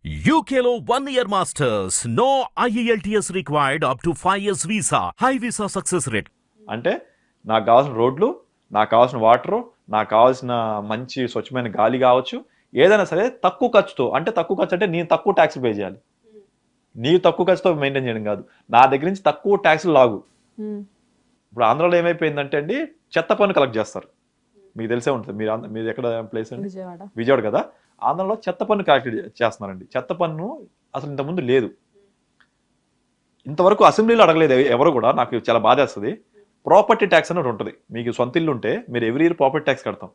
UKLO 1 year masters. No IELTS required up to 5 years visa. High visa success rate. అంటే నాకు కావాల్సిన రోడ్లు, నాకు కావాల్సిన వాటరు, నాకు కావాల్సిన మంచి స్వచ్ఛమైన గాలి కావచ్చు, ఏదైనా సరే తక్కువ ఖర్చుతో. అంటే తక్కువ ఖర్చు అంటే నేను తక్కువ ట్యాక్స్ పే చేయాలి, నీవు తక్కువ ఖర్చుతో మెయింటైన్ చేయడం కాదు, నా దగ్గర నుంచి తక్కువ ట్యాక్స్లు లాగు. ఇప్పుడు ఆంధ్రాలో ఏమైపోయిందంటే అండి, చెత్త పన్ను కలెక్ట్ చేస్తారు. మీకు తెలిసే ఉంటుంది. మీరు ఎక్కడ ప్లేస్ అండి? విజయవాడ కదా. ఆంధ్రాలో చెత్త పన్ను కలెక్ట్ చేస్తున్నారండి. చెత్త పన్ను అసలు ఇంతకుముందు లేదు, ఇంతవరకు అసెంబ్లీలో అడగలేదు ఎవరు కూడా. నాకు చాలా బాధేస్తుంది. ప్రాపర్టీ ట్యాక్స్ అని ఒకటి ఉంటుంది. మీకు సొంత ఇల్లు ఉంటే మీరు ఎవ్రీ ఇయర్ ప్రాపర్టీ ట్యాక్స్ కడతాం.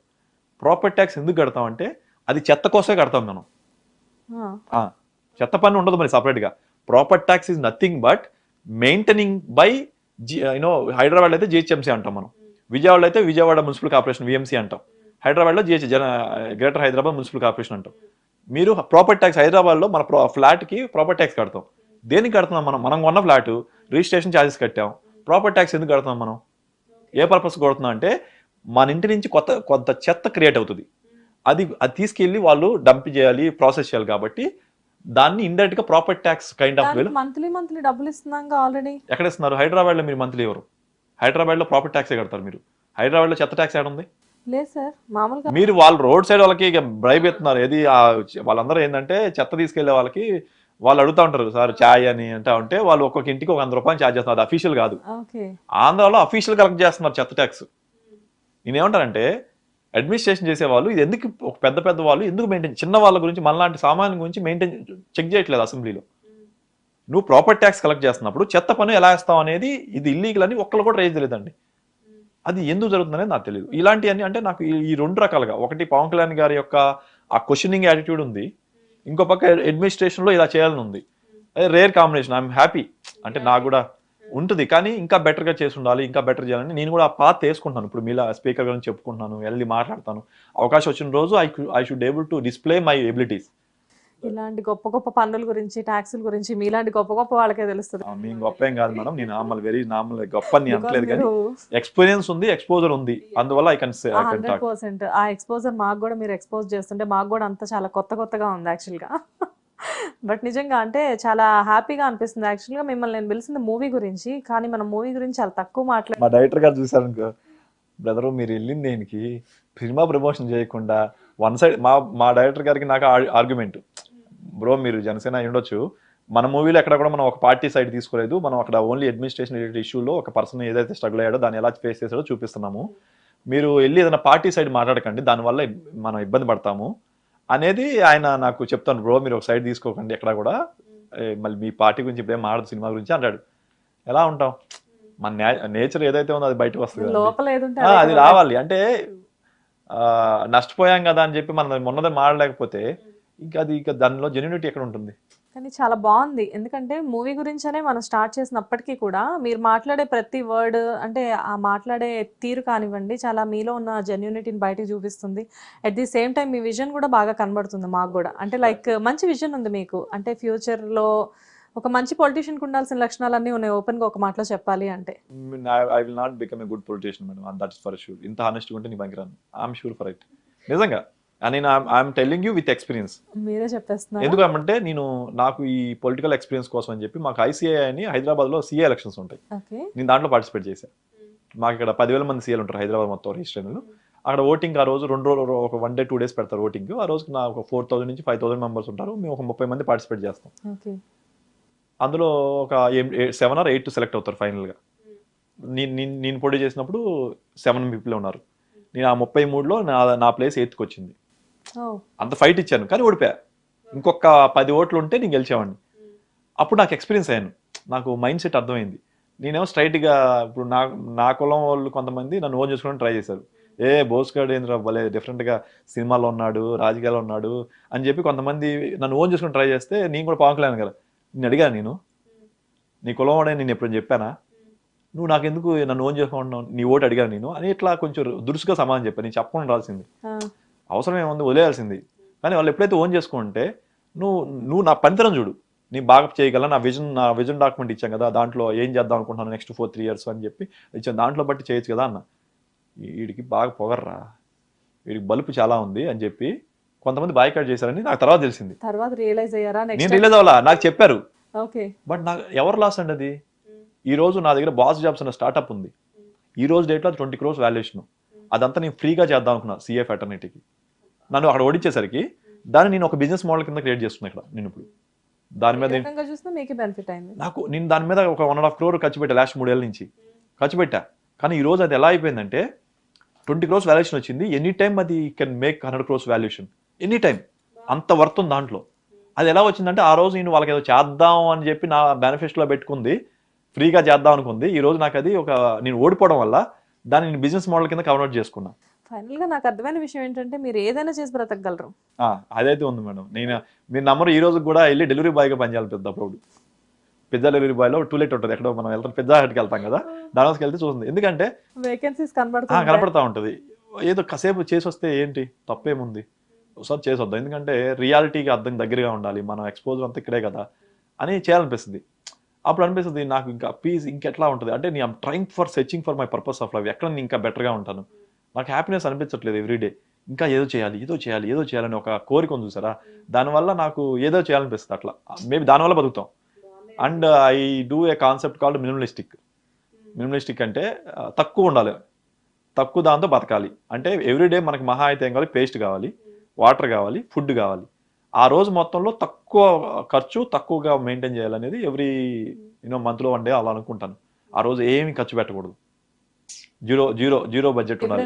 ప్రాపర్టీ ట్యాక్స్ ఎందుకు కడతాం అంటే అది చెత్త కోసమే కడతాం మనం. చెత్త పన్ను ఉండదు మరి సపరేట్గా. Property tax is nothing but maintaining by Hyderabad అయితే జిహెచ్ఎంసీ అంటాం మనం, విజయవాడలో అయితే విజయవాడ మున్సిపల్ కార్పొరేషన్ విఎంసీ అంటాం, హైదరాబాద్లో గ్రేటర్ హైదరాబాద్ మున్సిపల్ కార్పొరేషన్ అంటాం. మీరు ప్రాపర్టీ ట్యాక్స్ హైదరాబాద్లో మన ఫ్లాట్కి ప్రాపర్టీ ట్యాక్స్ కడతాం. దేనికి కడుతున్నాం మనం కొన్న ఫ్లాట్ రిజిస్ట్రేషన్ ఛార్జెస్ కట్టాం. ప్రాపర్టీ ట్యాక్స్ ఎందుకు కడుతున్నాం మనం? ఏ పర్పస్ కొడుతున్నాం అంటే మన ఇంటి నుంచి కొంత చెత్త క్రియేట్ అవుతుంది, అది తీసుకెళ్ళి వాళ్ళు డంప్ చేయాలి, ప్రాసెస్ చేయాలి. కాబట్టి దాన్ని ఇండైరెక్ట్ గా ప్రాపర్టీ ట్యాక్స్ కైండ్ ఆఫ్ వేలో మంత్లీ డబ్బులు ఇస్తున్నాం ఆల్రెడీ. ఎక్కడ ఇస్తున్నారు? హైదరాబాద్ లో మీరు మంత్లీ ఎవరు? హైదరాబాద్ లో ప్రాపర్టీ ట్యాక్స్ కడతారు మీరు. హైదరాబాద్ లో చెత్త ట్యాక్స్ ఏడ ఉంది? లేదు సార్, మామూలుగా మీరు వాళ్ళు రోడ్ సైడ్ వాళ్ళకి బ్రైబ్ ఎత్తున్నారు. ఏది వాళ్ళందరూ ఏంటంటే చెత్త తీసుకెళ్లే వాళ్ళకి వాళ్ళు అడుగుతా ఉంటారు, సార్ ఛాయ్ అని అంటా ఉంటే వాళ్ళు ఒక్కొక్క ఇంటికి ఒక 100 రూపాయలు ఛార్జ్ చేస్తున్నారు. అది అఫీషియల్ కాదు. ఆంధ్రాలో అఫీషియల్ కలెక్ట్ చేస్తున్నారు చెత్త ట్యాక్స్. నేనేమంటానంటే అడ్మినిస్ట్రేషన్ చేసే వాళ్ళు ఇది ఎందుకు, ఒక పెద్ద వాళ్ళు ఎందుకు మెయింటైన్, చిన్న వాళ్ళ గురించి మనలాంటి సామాన్య గురించి మెయింటైన్ చెక్ చేయట్లేదు అసెంబ్లీలో. నువ్వు ప్రాపర్టీ ట్యాక్స్ కలెక్ట్ చేస్తున్నప్పుడు చెత్త పన్ను ఎలా వేస్తావు అనేది ఇది ఇల్లీగల్ అని ఒక్కళ్ళు కూడా రేజ్ తెలియదండి. అది ఎందుకు జరుగుతుందనేది నాకు తెలియదు. ఇలాంటివన్నీ అంటే నాకు ఈ రెండు రకాలుగా, ఒకటి పవన్ కళ్యాణ్ గారి యొక్క ఆ క్వశ్చనింగ్ యాటిట్యూడ్ ఉంది, ఇంకో పక్క అడ్మినిస్ట్రేషన్లో ఇలా చేయాలని ఉంది. అదే రేర్ కాంబినేషన్. I'm happy. అంటే నాకు కూడా ఉంటుంది, కానీ ఇంకా బెటర్గా చేసి ఉండాలి, ఇంకా బెటర్ చేయాలని నేను కూడా ఆ పాత్ వేసుకుంటాను. ఇప్పుడు మీలా స్పీకర్ గురించి చెప్పుకుంటున్నాను, వెళ్ళి మాట్లాడతాను. అవకాశం వచ్చిన రోజు I should able to display my abilities. ఇలాంటి గొప్ప పన్నుల గురించి, ట్యాక్సుల గురించి మీలాంటి గొప్ప వాళ్ళకే తెలుస్తుంది. మేము గొప్ప ఏం కాదు మేడం, నేను నార్మల్ గొప్ప అని అనట్లేదు, కానీ ఎక్స్పీరియన్స్ ఉంది, ఎక్స్పోజర్ ఉంది, అందువల్ల ఐ కెన్ సే 100%. ఆ ఎక్స్పోజర్ మాకు కూడా మీరు ఎక్స్పోజ్ చేస్తుంటే మాకు కూడా అంతా చాలా కొత్తగా ఉంది యాక్చువల్గా. బట్ నిజంగా అంటే చాలా హ్యాపీగా అనిపిస్తుంది. యాక్చువల్గా మిమ్మల్ని నేను పిలిచింది మూవీ గురించి, కానీ మనం మూవీ గురించి చాలా తక్కువ మాట్లాడారు. మా డైరెక్టర్ గారు చూసారు అనుకో, బ్రదరు మీరు వెళ్ళింది దేనికి, సినిమా ప్రమోషన్ చేయకుండా వన్ సైడ్. మా డైరెక్టర్ గారికి నాకు ఆర్గ్యుమెంట్, బ్రో మీరు జనసేన అయి ఉండొచ్చు, మన మూవీలో ఎక్కడ కూడా మనం ఒక పార్టీ సైడ్ తీసుకోలేదు, మనం అక్కడ ఓన్లీ అడ్మినిస్ట్రేషన్ రిలేటెడ్ ఇష్యూలో ఒక పర్సన్ ఏదైతే స్ట్రగుల్ అయ్యాడో దాన్ని ఎలా ఫేస్ చేసాడో చూపిస్తున్నాము. మీరు వెళ్ళి ఏదైనా పార్టీ సైడ్ మాట్లాడకండి, దానివల్ల మనం ఇబ్బంది పడతాము అనేది ఆయన నాకు చెప్తాను. బ్రో మీరు ఒక సైడ్ తీసుకోకండి ఎక్కడ కూడా, మళ్ళీ మీ పార్టీ గురించి ఇప్పుడేం మాట్లాడదు సినిమా గురించి అంటాడు. ఎలా ఉంటాం? మన నేచర్ ఏదైతే ఉందో అది బయటకు వస్తుంది, అది రావాలి. అంటే నష్టపోయాం కదా అని చెప్పి మనం మొన్నదే మాట్లాడలేకపోతే ఇంకా దానిలో జెన్యూనిటీ ఎక్కడ ఉంటుంది? కానీ చాలా బాగుంది, ఎందుకంటే మూవీ గురించనే మనం స్టార్ట్ చేసినప్పటికీ కూడా మీరు మాట్లాడే ప్రతి వర్డ్, అంటే ఆ మాట్లాడే తీరు కానివ్వండి, చాలా మీలో ఉన్న జెన్యూనిటీని బయటకు చూపిస్తుంది. At the same time me vision కూడా బాగా కనబడుతుంది మాకు కూడా. అంటే లైక్ మంచి విజన్ ఉంది మీకు, అంటే ఫ్యూచర్లో ఒక మంచి పొలిటీషియన్కి ఉండాల్సిన లక్షణాలన్నీ ఉన్నాయి, ఓపెన్గా ఒక మాటలో చెప్పాలి అంటే. I will not become a good politician madam, that is for sure. ఇంత హానెస్ట్గా ఉంటే నీ పనికిరాను, ఐఎమ్ షూర్ ఫర్ ఇట్, నిజంగా. నేను I'm telling you with experience. మీరే చెప్పేస్తున్నారు. ఎందుకంటే నాకు ఈ పొలిటికల్ ఎక్స్పీరియన్స్ కోసం అని చెప్పి మాకు ఐసీఐ అని హైదరాబాద్లో సీఏ ఎలక్షన్స్ ఉంటాయి, నేను దాంట్లో పార్టిసిపేట్ చేశాను. మాకు ఇక్కడ 10,000 మంది సీఏలు ఉంటారు హైదరాబాద్ మొత్తం రిజిస్ట్రేషన్లు. అక్కడ ఓటింగ్ ఆ రోజు 2 రోజులు, ఒక 1 day 2 days పెడతారు ఓటింగ్. ఆ రోజుకి నాకు 4,000 నుంచి 5,000 మెంబర్స్ ఉంటారు, మేము ఒక 30 మంది పార్టిసిపేట్ చేస్తాం. అందులో ఒక 7 or 8 సెలెక్ట్ అవుతారు ఫైనల్గా. నేను పోటీ చేసినప్పుడు 7 people ఉన్నారు. నేను ఆ 33లో నా ప్లేస్ 8th వచ్చింది. అంత ఫైట్ ఇచ్చాను కానీ ఓడిపోయా. ఇంకొక 10 ఓట్లు ఉంటే నేను గెలిచేవాడిని. అప్పుడు నాకు ఎక్స్పీరియన్స్ అయ్యాను, నాకు మైండ్ సెట్ అర్థమైంది. నేనేమో స్ట్రైట్గా, ఇప్పుడు నా కులం వాళ్ళు కొంతమంది నన్ను ఓన్ చేసుకోవడానికి ట్రై చేశారు. బోస్గాడు ఏంద్రా భలే డిఫరెంట్గా సినిమాలో ఉన్నాడు, రాజకీయాల్లో ఉన్నాడు అని చెప్పి కొంతమంది నన్ను ఓన్ చేసుకుని ట్రై చేస్తే, నేను కూడా పవన్ కళ్యాణ్ కదా నేను అడిగాను, నేను నీ కులం వాడే నేను ఎప్పుడు చెప్పానా, నువ్వు నాకు ఎందుకు నన్ను ఓన్ చేసుకుంటున్నావు, నీ ఓటు అడిగాను నేను అని ఇట్లా కొంచెం దురుసుగా సమాధానం చెప్పాను. నేను చెప్పకుండా రాల్సింది, అవసరం ఏముంది వదిలేయాల్సింది. కానీ వాళ్ళు ఎప్పుడైతే ఓన్ చేసుకుంటే, నువ్వు నా పనితనం చూడు, నీ బాగా చేయగల నా విజన్ డాక్యుమెంట్ ఇచ్చాను కదా, దాంట్లో ఏం చేద్దాం అనుకుంటున్నాను నెక్స్ట్ 4-3 years అని చెప్పి ఇచ్చాను, దాంట్లో బట్టి చేయొచ్చు కదా అన్న. వీడికి బాగా పొగర్రా, వీడికి బలుపు చాలా ఉంది అని చెప్పి కొంతమంది బాయ్కాట్ చేశారని నాకు తర్వాత తెలిసింది. తర్వాత రియలైజ్ అయ్యారా నేను నెక్స్ట్? రిలీజ్ అవ్వాలా, నాకు చెప్పారు. ఓకే. బట్ నాకు ఎవరు లాస్ అండి అది. ఈ రోజు నా దగ్గర బాస్ జాబ్స్ అనే స్టార్ట్అప్ ఉంది. ఈ రోజు డేట్లో 20 crores వాల్యుయేషన్. అదంతా నేను ఫ్రీగా చేద్దాం అనుకున్నా సిఏ ఫ్యాటర్నిటీకి. నన్ను అక్కడ ఓడించేసరికి దాన్ని నేను ఒక బిజినెస్ మోడల్ కింద క్రియేట్ చేస్తున్నా ఇక్కడ. నేను ఇప్పుడు దాని మీద చూసినా మీకు బెనిఫిట్ అయింది. నేను దాని మీద ఒక 1.5 crore ఖర్చు పెట్టా లాస్ట్ 3 ఏళ్ళ నుంచి ఖర్చు పెట్టా. కానీ ఈ రోజు అది ఎలా అయిపోయిందంటే 20 crores వాల్యుయేషన్ వచ్చింది. ఎనీ టైం అది can make 100 crores valuation any time. అంత వర్త్ ఉంది దాంట్లో. అది ఎలా వచ్చిందంటే ఆ రోజు నేను వాళ్ళకి ఏదో చేద్దాం అని చెప్పి నా మేనిఫెస్టోలో పెట్టుకుంది, ఫ్రీగా చేద్దాం అనుకుంది. ఈ రోజు నాకు అది నేను ఓడిపోవడం వల్ల దాన్ని నేను బిజినెస్ మోడల్ కింద కన్వర్ట్ చేసుకున్నా. ఫైనల్ గా నాకు అర్థమైన విషయం ఏంటంటే మీరు ఏదైనా చేసి బ్రతకగలరు. అదైతే ఉంది మేడం. మీరు నమ్మరు, ఈ రోజు కూడా వెళ్ళి డెలివరీ బాయ్గా పనిచేయాలి పెద్ద అప్పుడు. పిజ్జా డెలివరీ బాయ్లో టూలెట్ ఉంటుంది, ఎక్కడో మనం వెళ్తాం పిజ్జా హట్కి వెళ్తాం కదా, దానిలోకి వెళ్తే చూస్తుంది. ఎందుకంటే వేకెన్సీస్ కనపడతా ఉంటుంది. ఏదో కాసేపు చేసి వస్తే ఏంటి తప్పేముంది, ఒకసారి చేసి వద్దాం. ఎందుకంటే రియాలిటీకి అర్థం దగ్గరగా ఉండాలి, మనం ఎక్స్పోజర్ అంతా ఇక్కడే కదా అని చేయాలనిపిస్తుంది. అప్పుడు అనిపిస్తుంది నాకు ఇంకా పీస్ ఇంకెట్లా ఉంటుంది అంటే నేను trying for searching for my purpose of life. ఎక్కడ నేను ఇంకా బెటర్గా ఉంటాను, నాకు హ్యాపీనెస్ అనిపించట్లేదు ఎవ్రీడే. ఇంకా ఏదో చేయాలని ఒక కోరిక ఉంది చూసారా, దానివల్ల నాకు ఏదో చేయాలనిపిస్తుంది. అట్లా మేబీ దానివల్ల బతుకుతాం. And I do a concept called minimalistic అంటే తక్కువ ఉండాలి, తక్కువ దాంతో బతకాలి. అంటే ఎవ్రీడే మనకి మహా అయితే ఏం కావాలి, పేస్ట్ కావాలి, వాటర్ కావాలి, ఫుడ్ కావాలి. ఆ రోజు మొత్తంలో తక్కువ ఖర్చు తక్కువగా మెయింటైన్ చేయాలనేది ఎవ్రీ మంత్లో 1 day అలా అనుకుంటాను. ఆ రోజు ఏమి ఖర్చు పెట్టకూడదు, జీరో బడ్జెట్ ఉండాలి.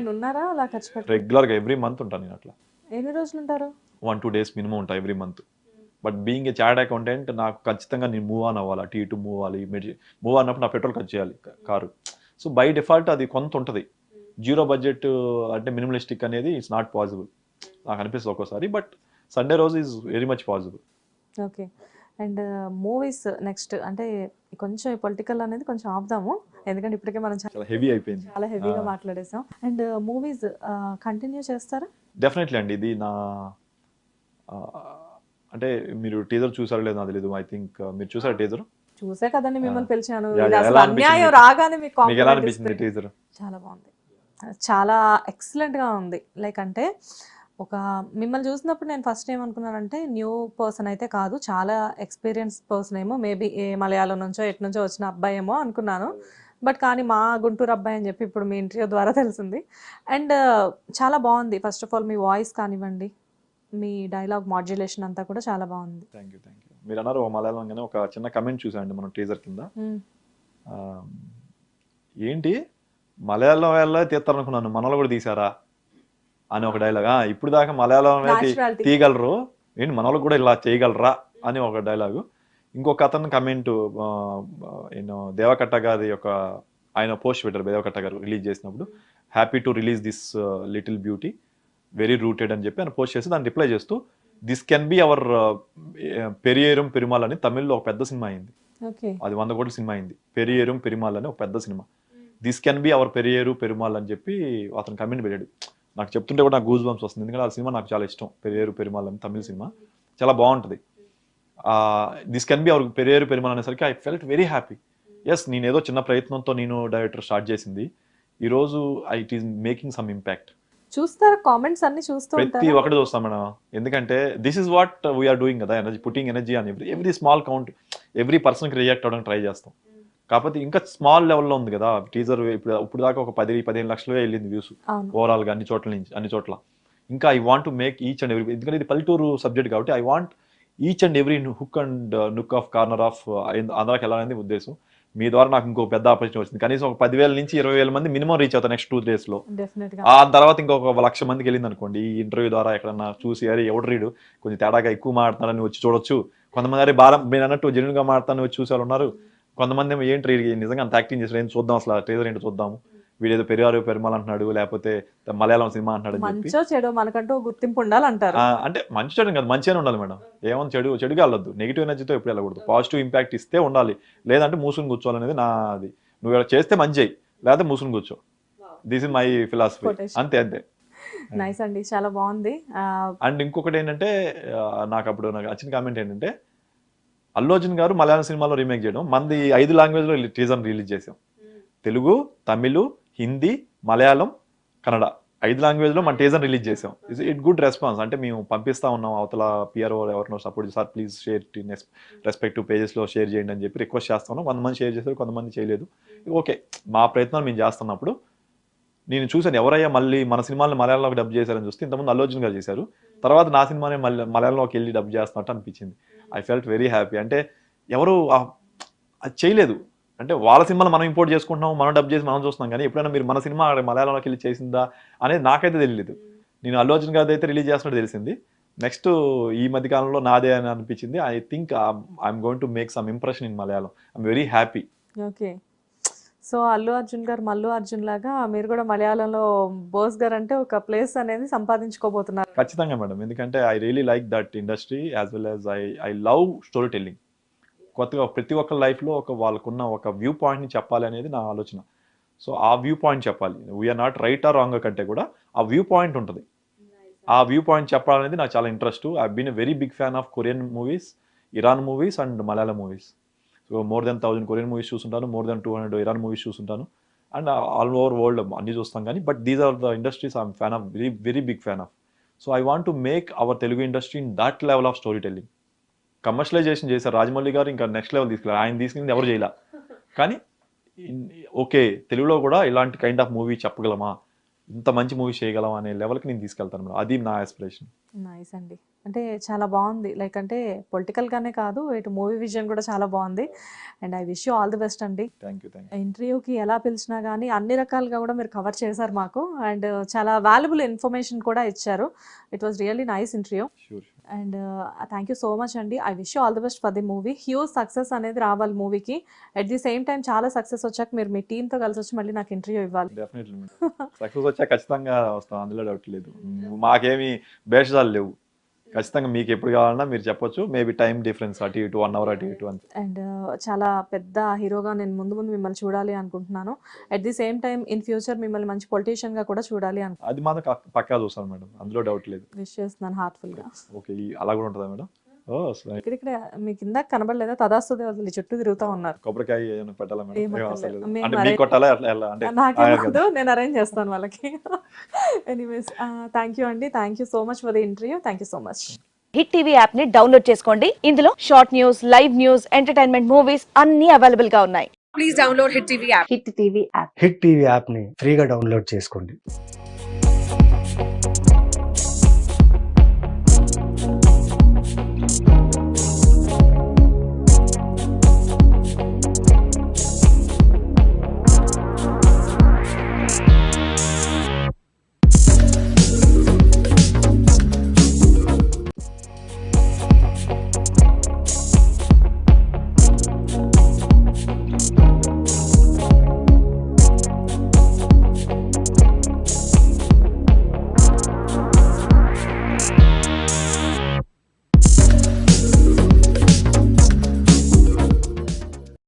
రెగ్యులర్గా ఎవ్రీ మంత్ ఉంటాను నేను అట్లా. ఎన్ని రోజులు ఉంటారు? 1-2 days మినిమం ఉంటాయి every month. But being a chart accountant నాకు ఖచ్చితంగా నేను మూవ్ ఆన్ అవ్వాలి, అటు ఇటు మూవ్ అవ్వాలి. మూవ్ అన్నప్పుడు నా పెట్రోల్ ఖర్చు చేయాలి కారు. సో బై డిఫాల్ట్ అది కొంత ఉంటుంది. జీరో బడ్జెట్ అంటే మినిమలిస్టిక్ అనేది ఇట్స్ నాట్ పాసిబుల్ నాకు అనిపిస్తుంది ఒక్కోసారి. బట్ సండే రోజు is very much possible. Okay. And movies next అంటే కొంచెం పొలిటికల్ అనేది కొంచెం ఆపుదాము, ఎందుకంటే ఇప్పటికే మనం చాలా హెవీ అయిపోయింది, చాలా హెవీగా మాట్లాడేసాం. అండ్ మూవీస్ కంటిన్యూ చేస్తారా? డెఫినెట్లీ అండి. ఇది నా అంటే మీరు టీజర్ చూసారో లేదో నాకు తెలీదు. ఐ థింక్ మీరు చూసారా టీజర్? చూసే కదండి మిమ్మల్ని పిలిచాను. అన్యాయం రాగానే మీకు ఎలా అనిపించింది టీజర్? చాలా బాగుంది, చాలా ఎక్సలెంట్ గా ఉంది. లైక్ అంటే మిమ్మల్ని చూసినప్పుడు నేను ఫస్ట్ ఏమనుకున్నానంటే న్యూ పర్సన్ అయితే కాదు, చాలా ఎక్స్పీరియన్స్ పర్సన్ ఏమో, మేబీ ఏ మలయాళం నుంచో ఎటు నుంచో వచ్చిన అబ్బాయి ఏమో అనుకున్నాను. బట్ కానీ మా గుంటూరు అబ్బాయి అని చెప్పి ఇప్పుడు మీ ఇంటర్వ్యూ ద్వారా తెలిసింది. అండ్ చాలా బాగుంది. First of all me voice కానివ్వండి, మీ డైలాగ్ మాడ్యులేషన్ అంతా కూడా చాలా బాగుంది. Thank you. మీరు అన్నారు మలయాళంగానే ఒక చిన్న కమెంట్ చూసాండి మనం టీజర్ కింద. ఏంటి మలయాళం వాళ్ళ తీస్తారనుకున్నాను, మనలో కూడా తీసారా అని ఒక డైలాగ్. ఇప్పుడు దాకా మలయాళం తీయగలరు ఏంటి, మనలో కూడా ఇలా చేయగలరా అని ఒక డైలాగు. ఇంకొక అతను కమెంట్ దేవకట్ట గారి ఆయన పోస్ట్ పెట్టారు. దేవకట్ట గారు రిలీజ్ చేసినప్పుడు happy to release this little beauty very rooted అని చెప్పి ఆయన పోస్ట్ చేసి దాన్ని రిప్లై చేస్తూ this can be our Pariyerum Perumal అని తమిళ్లో ఒక పెద్ద సినిమా అయింది. అది 100 కోట్ల సినిమా అయింది. పెరియేరం పెరుమాల్ అని ఒక పెద్ద cinema. This can be our Pariyerum Perumal అని చెప్పి అతను కమెంట్ పెట్టాడు. నాకు చెప్తుంటే కూడా నాకు గూస్ బంప్స్ వస్తుంది, ఎందుకంటే ఆ సినిమా నాకు చాలా ఇష్టం. పెరియేరు పెరుమాల్ అని తమిళ సినిమా చాలా బాగుంటుంది. This can be our Pariyerum Perumal అనేసరికి I felt very happy. Yes, నేను ఏదో చిన్న ప్రయత్నంతో నేను డైరెక్టర్ స్టార్ట్ చేసింది ఈరోజు it is making some impact. చూస్తారా కామెంట్స్ అన్ని? ప్రతి ఒక్కటి చూస్తాం మేడం, ఎందుకంటే this is what we're doing కదా, ఎనర్జీ పుట్టింగ్ ఎనర్జీ అని ఎవ్రీ స్మాల్ కౌంట్ ఎవ్రీ పర్సన్కి రియాక్ట్ అవ్వడానికి ట్రై చేస్తాం. కాకపోతే ఇంకా స్మాల్ లెవెల్లో ఉంది కదా టీజర్. ఇప్పుడు దాకా ఒక 10-15 లక్షలుగా వెళ్ళింది వ్యూస్ ఓవరాల్ గా అన్ని చోట్ల. ఇంకా I want to make each and every, ఎందుకంటే ఇది పల్లెటూరు సబ్జెక్ట్ కాబట్టి I want each and every hook and nook of corner of ఆంధ్రాకి వెళ్ళాలనేది ఉద్దేశం. మీ ద్వారా నాకు ఇంకో పెద్ద ఆపర్చునిటీ వచ్చింది. కనీసం ఒక 10,000 నుంచి 20,000 మంది మినిమం రీచ్ అవుతారు నెక్స్ట్ 2 days లో. ఆ తర్వాత ఇంకొక 1,00,000 మందికి వెళ్ళింది అనుకోండి, ఈ ఇంటర్వ్యూ ద్వారా ఎక్కడన్నా చూసి అరే ఎవడు రీడు కొంచెం తేడాగా ఎక్కువ మాట్లాడతానని వచ్చి చూడొచ్చు. కొంతమంది అరే బాగా మీరు అన్నట్టు జెన్యున్ గా మాట్లాడతానని వచ్చి చూసే వాళ్ళు ఉన్నారు. కొంతమంది ఏమో ఏంటి నిజంగా అంత యాక్టింగ్ చేసి ఏం చూద్దాం, అసలు ట్రేజర్ ఏంటో చూద్దాము, వీడేదో పెరియారు పెరుమాల్ అంటున్నాడు లేకపోతే మలయాళం సినిమా అంటున్నాడు అని చెప్పి. మనకంటూ గుర్తింపు ఉండాలంటారు. అంటే మంచి చెడు కాదు, మంచిగానే ఉండాలి మేడం. ఏమన్నా చెడుగా వెళ్ళొద్దు, నెగిటివ్ ఎనర్జీతో ఎప్పుడు వెళ్ళకూడదు. పాజిటివ్ ఇంపాక్ట్ ఇస్తే ఉండాలి, లేదంటే మూసుకుని కూర్చోవాలనేది నాది. నువ్వు చేస్తే మంచి అయ్యి, లేకపోతే మూసుకుని కూర్చో. This is my philosophy. అంతే. నైస్ అండి, చాలా బాగుంది. అండ్ ఇంకొకటి ఏంటంటే నాకు వచ్చిన కామెంట్ ఏంటంటే అల్లు అర్జున్ గారు మలయాళం సినిమాలో రీమేక్ చేయడం, మంది 5 లాంగ్వేజ్లో టీజర్ రిలీజ్ చేసాం. తెలుగు, తమిళ్, హిందీ, మలయాళం, కన్నడ 5 లాంగ్వేజ్లో మన టీజర్ రిలీజ్ చేసాం. It good response. అంటే మేము పంపిస్తా ఉన్నాం అవతల పిఆర్ఓ ఎవరినో support, sir please share respective పేజెస్లో షేర్ చేయండి అని చెప్పి రిక్వెస్ట్ చేస్తా ఉన్నాం. కొంతమంది షేర్ చేశారు, కొంతమంది చేయలేదు. ఓకే, మా ప్రయత్నాలు మేము చేస్తున్నప్పుడు నేను చూశాను ఎవరయ్యా మళ్ళీ మన సినిమాని మలయాళంలోకి డబ్ చేశారని చూస్తే ఇంతకుముందు అల్లు అర్జున్ గారు చేశారు, తర్వాత నా సినిమానే మలయాళంలోకి వెళ్ళి డబ్ చేస్తున్నట్టు అనిపించింది. I felt very happy. అంటే ఎవరు అది చేయలేదు. అంటే వాళ్ళ సినిమాలు మనం ఇంపోర్ట్ చేసుకుంటున్నాం, మనం డబ్ చేసి మనం చూస్తున్నాం, కానీ ఎప్పుడైనా మీరు మన సినిమా మలయాళంలోకి వెళ్ళి చేసిందా అనేది నాకైతే తెలియలేదు. నేను అల్లు అర్జున్ గారి అయితే రిలీజ్ చేస్తున్నట్టు తెలిసింది. నెక్స్ట్ ఈ మధ్య కాలంలో నాదే అని అనిపించింది. I think I'm going to make some impression in Malayalam. I'm very happy. Okay, so Allu Arjun గారు మల్లు అర్జున్ లాగా మీరు కూడా మలయాళంలో బోస్ గారు అంటే ఒక ప్లేస్ అనేది సంపాదించుకోబోతున్నారు. ఖచ్చితంగా మేడం, ఎందుకంటే I really like that industry as well as I love story telling. కొత్తగా ప్రతి ఒక్క లైఫ్లో వాళ్ళకున్న ఒక వ్యూ పాయింట్ని చెప్పాలి అనేది నా ఆలోచన. సో ఆ వ్యూ పాయింట్ చెప్పాలి. We are not right or wrong కంటే కూడా ఆ వ్యూ పాయింట్ ఉంటుంది. ఆ వ్యూ పాయింట్ చెప్పాలనేది నాకు చాలా interest. I been a very big fan of Korean movies, Iran movies and Malayalam movies. So more than 1000 Korean movies చూస్తుంటాను, మోర్ దెన్ 200 ఇరాన్ మూవీస్ చూస్తుంటాను, అండ్ ఆల్ ఓవర్ వరల్డ్ అన్ని చూస్తాం. కానీ but these are the industries I'm fan of, very very big fan of. So I want to make our Telugu industry in that level of story telling. Commercialisation చేశారు రాజమౌళి గారు, ఇంకా next level తీసుకెళ్ళారు. ఆయన తీసుకెళ్ళింది ఎవరు చేయలే. కానీ ఓకే, తెలుగులో కూడా ఇలాంటి కైండ్ ఆఫ్ మూవీ చెప్పగలమా, ఇంత మంచి మూవీ చేయగలమా అనే లెవెల్కి నేను తీసుకెళ్తాను మేడం. అది నా ఆస్పిరేషన్. నైస్ అండి. అంటే చాలా బాగుంది. లైక్ అంటే పొలిటికల్గానే కాదు, ఇటు మూవీ విజన్ కూడా చాలా బాగుంది. And I wish you all the best అండి. Thank you. ఇంటర్వ్యూకి ఎలా పిలిచినా కానీ అన్ని రకాలుగా కూడా మీరు కవర్ చేశారు మాకు, అండ్ చాలా వాల్యుబుల్ ఇన్ఫర్మేషన్ కూడా ఇచ్చారు. It was really nice interview. Sure. And thank you so much అండి. I wish you all the best for the movie. Huge success అనేది రావాలి మూవీకి. అట్ ది సేమ్ టైం చాలా సక్సెస్ వచ్చాక మీరు మీ టీంతో కలిసి వచ్చి మళ్ళీ నాకు ఇంటర్వ్యూ ఇవ్వాలి. డెఫినెట్లీ మేడం, సక్సెస్ వచ్చా ఖచ్చితంగా వస్తాం, అందులో డౌట్ లేదు. మాకేమి భేషజాలు లేవు. ఖచ్చితంగా మీకు ఎప్పుడు కావాలన్నా మీరు చెప్పొచ్చు. మేబీ టైం డిఫరెన్స్ అటు ఇటు 1 hour అటు ఇటు అంతే. అండ్ చాలా పెద్ద హీరోగా నేను ముందు మిమ్మల్ని చూడాలి అనుకుంటున్నాను. At the same time in future మిమ్మల్ని మంచి పొలిటీషియన్గా కూడా చూడాలి అనుకుంటున్నాను. అది మాత్రం పక్కా చూస్తాను మేడం, అందులో డౌట్ లేదు. విష్ చేస్తున్నాను హార్ట్ఫుల్గా. ఓకే, అలా కూడా ఉంటుందా మేడం? ఇక్కడ మీకు ఇందాక కనబడలేదా, తదాస్తు దేవతలు చుట్టూ తిరుగుతూ ఉన్నారు. కొబ్బరికాయ ఏమైనా పెట్టాలా మేడం? ఏం ఏం అవసరం అక్కర్లేదు. లేదు. మేము అంటే అరే- మీకు కొట్టాలా అట్లా ఎలా? అంటే నాకేమొద్దు, నేను అరేంజ్ చేస్తాను వాళ్ళకి. ఎనీవేస్, థ్యాంక్ యూ అండి. Thank you so much for the interview. Thank you so much. Hit TV app ని డౌన్లోడ్ చేసుకోండి. ఇందులో short news, live news, entertainment movies అన్ని అవైలబుల్ గా ఉన్నాయి. Please download Hit TV app. Hit TV యాప్ని ఫ్రీగా download చేసుకోండి.